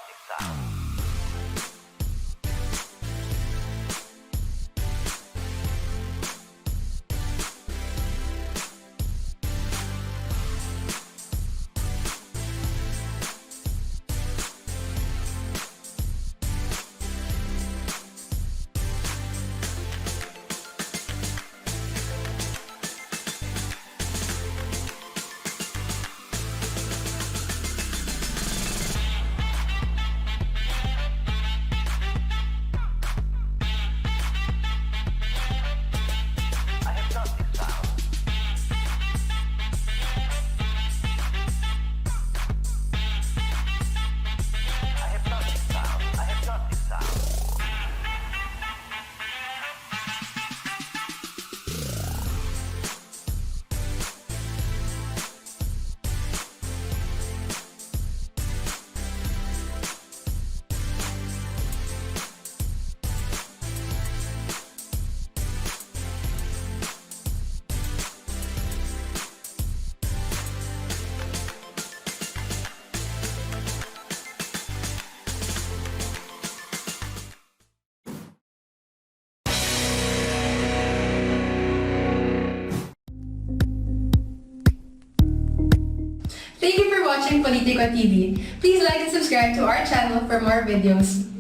hypnotic sound. A hypnotic sound. A hypnotic sound. A hypnotic sound. Thank you for watching Politico TV. Please like and subscribe to our channel for more videos.